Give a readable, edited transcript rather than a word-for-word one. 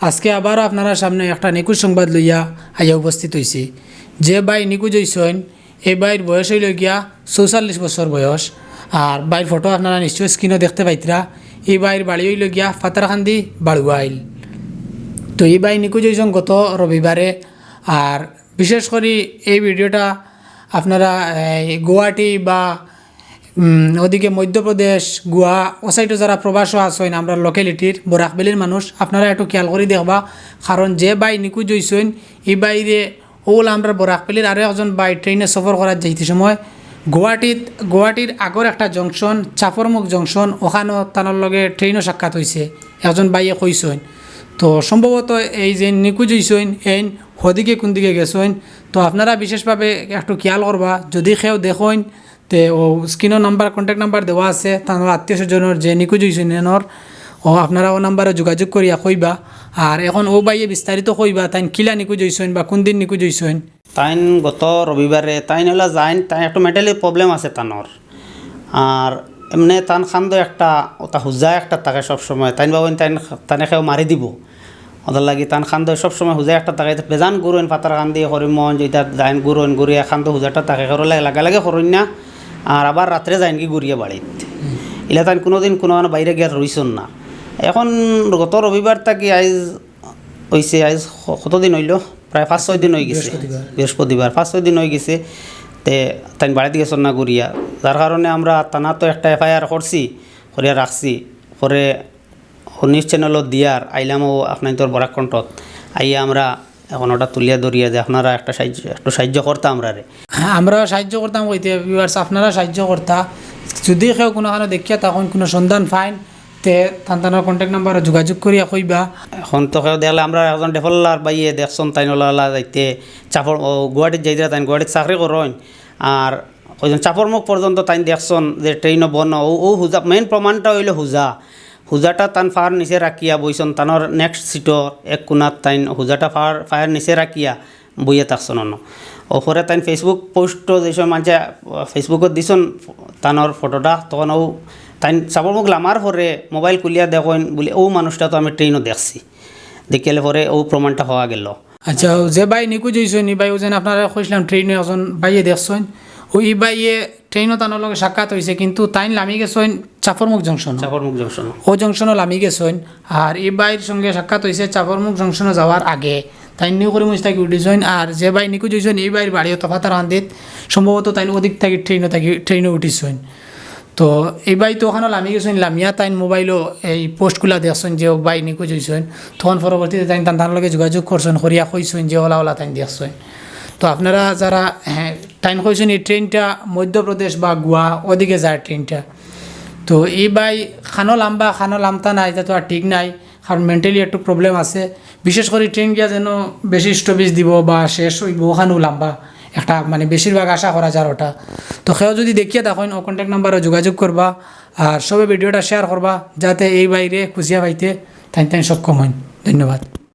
আজকে আবারও আপনারা সামনে একটা নিখোঁজ সংবাদ লইয়া আইয়া উপস্থিত হয়েছি। যে বাই নিখোঁজ হয়েছেন এই বাইর বয়স হইল গিয়া ৪৪ বছর বয়স। আর বাইর ফটো আপনারা নিশ্চয় স্ক্রিনও দেখতে পাইতরা। এই বাইর বাড়ি হইল গিয়া ফাতারকান্দি বাড়ুয়াইল। তো এই বাই নিখোঁজ হয়েছেন গত রবিবারে। আর বিশেষ করে এই ভিডিওটা আপনারা গুয়াহাটি বা ওদিকে মধ্যপ্রদেশ গোয়া ও সাইডে যারা প্রবাসও আছেন আমরা লোকালিটির বরাকবেলির মানুষ, আপনারা একটু খেয়াল করে দেখবা। কারণ যে বাই নিখোঁজ হয়েছেন এই বাইরে ওল আমরা বরাকবেলির আরও একজন বাই ট্রেনে সফর করার যাইতে সময় গুয়াহাটির আগর একটা জংশন চাপরমুখ জংশন, ওখানেও তানোর লগে ট্রেনও সাক্ষাৎ হয়েছে, একজন বাইয়ে কইছেন। তো সম্ভবত এই যে নিখোঁজ হয়েছেন এই হদিকে কোন দিকে গেছেন। তো আপনারা বিশেষভাবে একটু খেয়াল করবা। যদি কেউ দেখেন তে ও স্ক্রিনের নাম্বার কন্ট্যাক্ট নাম্বার দেওয়া আছে, তার আত্মীয় স্বজনের যে নিখোঁজ হয়েছেন এনর ও আপনারা ও নাম্বারে যোগাযোগ করিয়া কইবা। আর এখন ও বাইয়ে বিস্তারিত কইবা তাই কিলা নিখোঁজ হয়েছেন বা কোন দিন নিখোঁজ হয়েছেন। তাইন গত রবিবারে তাইন হলো যাইন, তাই একটু মেন্টালি প্রবলেম আছে তানোর। আর এমনি তান খান্দ একটা ওটা হুজা একটা থাকে সবসময়, তাইন বাবুন তানে খেয়েও মারি দিব ওদের লাগি তান খান্দ সবসময় হুজা একটা থাকে। বেজান গুরুন পাতার কান্দি হরিমন যেটা যাইন গুরুন ঘুরিয়া খান্দ হুজাটা থাকে সরু লাগা লাগে হরইন না। আর আবার রাত্রে যাইন কি ঘুরিয়ে বাড়িত এলে তাই কোনোদিন কোনো বাইরে গিয়ে রইছন না। এখন গত রবিবার থাকি আইজ হয়েছে, আইজ কতদিন হইল, প্রায় 5-6 দিন হয়ে গেছে, বৃহস্পতিবার 5-6 দিন হয়ে গেছে। তে তাই বাড়িতে গেছেন না ঘুরিয়া, যার কারণে আমরা টানা তো একটা FIR করছি, করিয়া রাখছি। পরে নিউজ চ্যানেলত দিয়ার আইলামও আপনার তোর বরাক কণ্ঠত আইয়া আমরা এখন ওটা তুলিয়া ধরিয়া যে আপনারা একটু সাহায্য করতাম আমরা রে। হ্যাঁ, আমরা সাহায্য করতাম কইতে ভিউয়ার্স, আপনারা সাহায্য করতা। যদি কেউ কোনোখানে দেখিয়া তখন কোনো সন্ধান পাইন তে তান্তানোর কন্ট্যাক্ট নাম্বারে যোগাযোগ করিয়া কইবা। এখন তো কেউ দেখলে আমরা একজন ডেভেলপার বাইয়ে দেখছেন তাইনলা যাইতে চাপর গুয়াহাটির যাইতে তাই গুয়াহাটির চাকরি করেন। আর ওইজন চাপরমুখ পর্যন্ত তাই দেখছেন যে ট্রেনও বন ও হুজা মেইন প্রমাণটা হইল হুজাটা তান ফার নিচে রাখিয়া বইছেন, তানোর নেক্সট সিটর এক কোনাত তাইন হুজাটা ফায়ার নিচে রাখিয়া বইয়ে থাকছেন। ওপরে তাই ফেসবুক পোস্টও যেসব মানুষে ফেসবুকত দিছেন তানোর ফটোটা, তখন ও তাই চাপরমুখ লামার পরে মোবাইল খুলিয়া দেখেন বলে ও মানুষটা তো আমি ট্রেনও দেখছি, দেখিলে পরে ও প্রমাণটা হওয়া গেল। আচ্ছা, যে বাই নিখোঁজ হয়েছেন এই বাই যেন আপনারা কইছিলাম ট্রেনে একজন বাইয়ে দেখছেন, ওই বাইয়ে ট্রেনও তানোর লগে সাক্ষাৎ হয়েছে, কিন্তু তাইন লামি গেছেন চাপরমুখ জংশন ও জংশনও লামি গেছেন। আর এই বাইয়ের সঙ্গে সাক্ষাৎ হয়েছে চাপরমুখ জংশনে যাওয়ার আগে, তাই নিউ করে মুজ থাকি উঠেছেন। আর যে বাই নিখোঁজ হয়েছেন এই বাইর বাড়িও তফাতার আন্দিত, সম্ভবত তাই ওদিক থাকি ট্রেনে উঠিছেন। তো এই বাই তো ওখানে লামি গেছেন, লামিয়া তাই মোবাইলও এই পোস্টগুলা দেখছেন যে বাই নিখোঁজ হয়েছেন। তখন পরবর্তীতে তাই তার লগে যোগাযোগ করছেন, করিয়া কইছেন যে ওলা তাই দেখছেন। তো আপনারা যারা টাইম কইছেন এই ট্রেনটা মধ্যপ্রদেশ বা গোয়া ওদিকে যায় ট্রেনটা। তো এই বাই খানো লামতা নাই, এটা তো আর ঠিক নাই, কারণ মেন্টালি একটু প্রবলেম আছে। বিশেষ করে ট্রেন গিয়া যেন বেশি স্টপেজ দিব বা শেষ হইব ওখানেও লাম্বা একটা মানে বেশিরভাগ আশা করা যায় ওটা। তো সেও যদি দেখিয়ে তখন ও কন্ট্যাক্ট নাম্বারে যোগাযোগ করবা। আর সবে ভিডিওটা শেয়ার করবা যাতে এই বাইরে খুশিয়া পাইতে তাই সক্ষম হন। ধন্যবাদ।